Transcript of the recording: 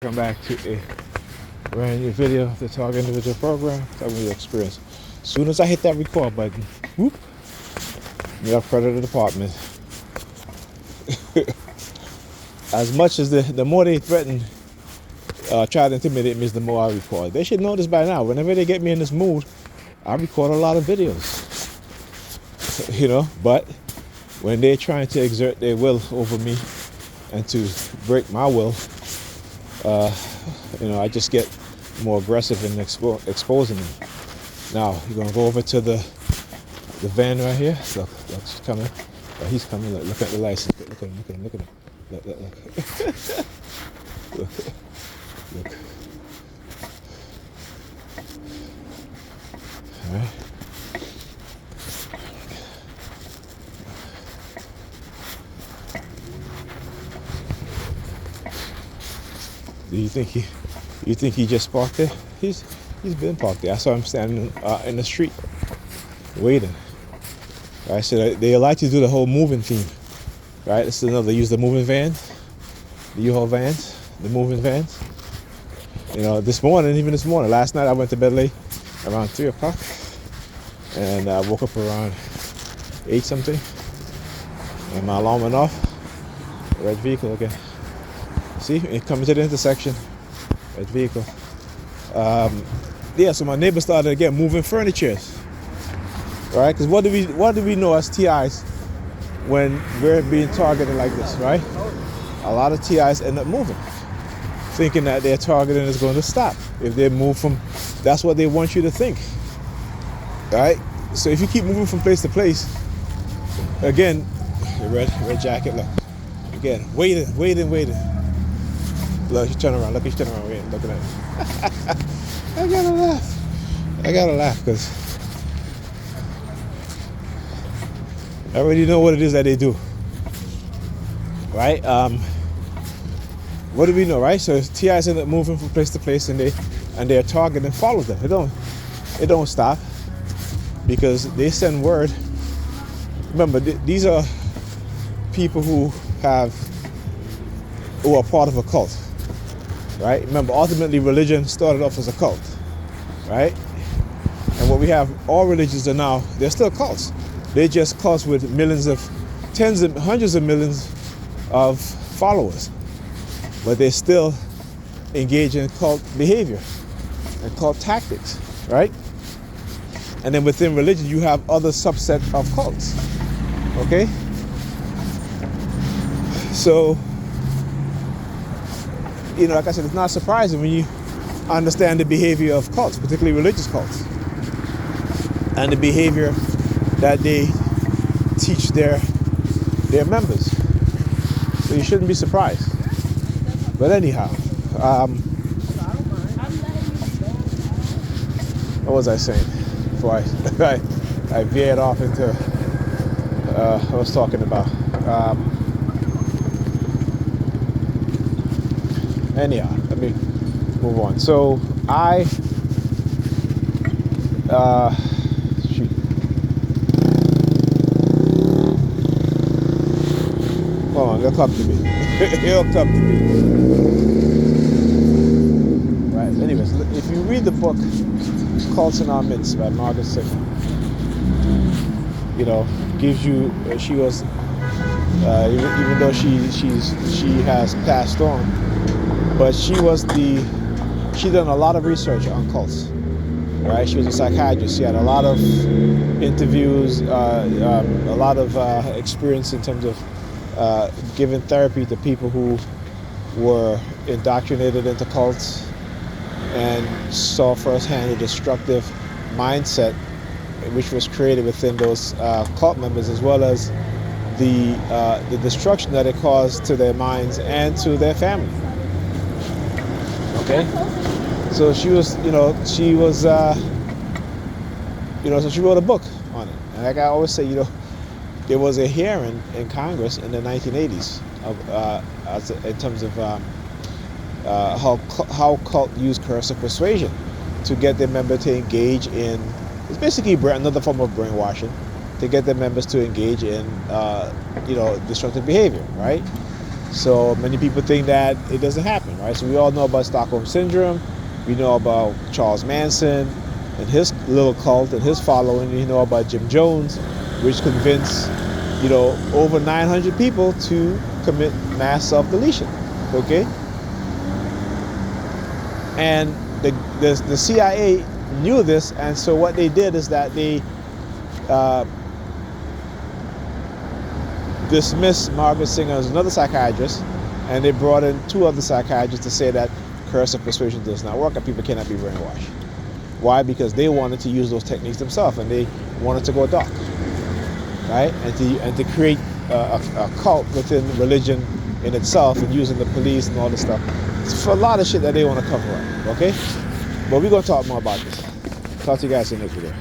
Welcome back to a brand new video of the Target Individual Program. Tell me your experience. As soon as I hit that record button, whoop, we have credit department. As much as the more they threaten, try to intimidate me, is the more I record. They should know this by now. Whenever they get me in this mood, I record a lot of videos. But when they're trying to exert their will over me and to break my will, I just get more aggressive in exposing them. Now, you're gonna go over to the van right here. Look, she's coming. He's coming. Look at the license. Look at him. Look. Look. All right. Do you think he just parked there? He's been parked there. I saw him standing in the street waiting. Right, so they like to do the whole moving theme. Right, this is another. They use the moving vans, the U-Haul vans, the moving vans. This morning, last night I went to bed late, around 3 o'clock, and I woke up around 8 something, and my alarm went off. Red vehicle again. See, it comes to the intersection. Red vehicle. So my neighbor started again moving furnitures. Right? Because what do we know as TIs when we're being targeted like this, right? A lot of TIs end up moving, thinking that their targeting is going to stop if they move from. That's what they want you to think. Right? So if you keep moving from place to place, again, the red jacket. Look, again, waiting. Look, you turn around. Wait, looking at it. I gotta laugh because I already know what it is that they do. Right? What do we know, right? So TIs end up moving from place to place, and their target and follow them. It don't stop because they send word. Remember, these are people who are part of a cult. Right? Remember, ultimately, religion started off as a cult, right? And what we have, all religions are now, they're still cults. They're just cults with hundreds of millions of followers. But they still engage in cult behavior and cult tactics, right? And then within religion, you have other subset of cults, okay? So, like I said, it's not surprising when you understand the behavior of cults, particularly religious cults, and the behavior that they teach their members. So you shouldn't be surprised. But anyhow, what was I saying before I veered off into what I was talking about? Anyhow, let me move on. So hold on, they'll come to me. Right, anyways, if you read the book Cults in Our Midst by Margaret Singer, gives you, she was, even though she has passed on, but she done a lot of research on cults, right? She was a psychiatrist. She had a lot of interviews, a lot of experience in terms of giving therapy to people who were indoctrinated into cults and saw firsthand the destructive mindset which was created within those cult members, as well as the destruction that it caused to their minds and to their family. Okay, so she wrote a book on it. And like I always say, there was a hearing in Congress in the 1980s in terms of how cult use coercive persuasion to get their members to engage in, it's basically another form of brainwashing, to get their members to engage in destructive behavior, right? So many people think that it doesn't happen, right? So we all know about Stockholm Syndrome. We know about Charles Manson and his little cult and his following. You know about Jim Jones, which convinced, over 900 people to commit mass self-deletion, okay? And the CIA knew this, and so what they did is that they dismissed Margaret Singer as another psychiatrist, and they brought in 2 other psychiatrists to say that curse of persuasion does not work and people cannot be brainwashed. Why? Because they wanted to use those techniques themselves, and they wanted to go dark, right? And to create a cult within religion in itself, and using the police and all this stuff. It's for a lot of shit that they want to cover up, okay? But we're going to talk more about this. Talk to you guys in the next video.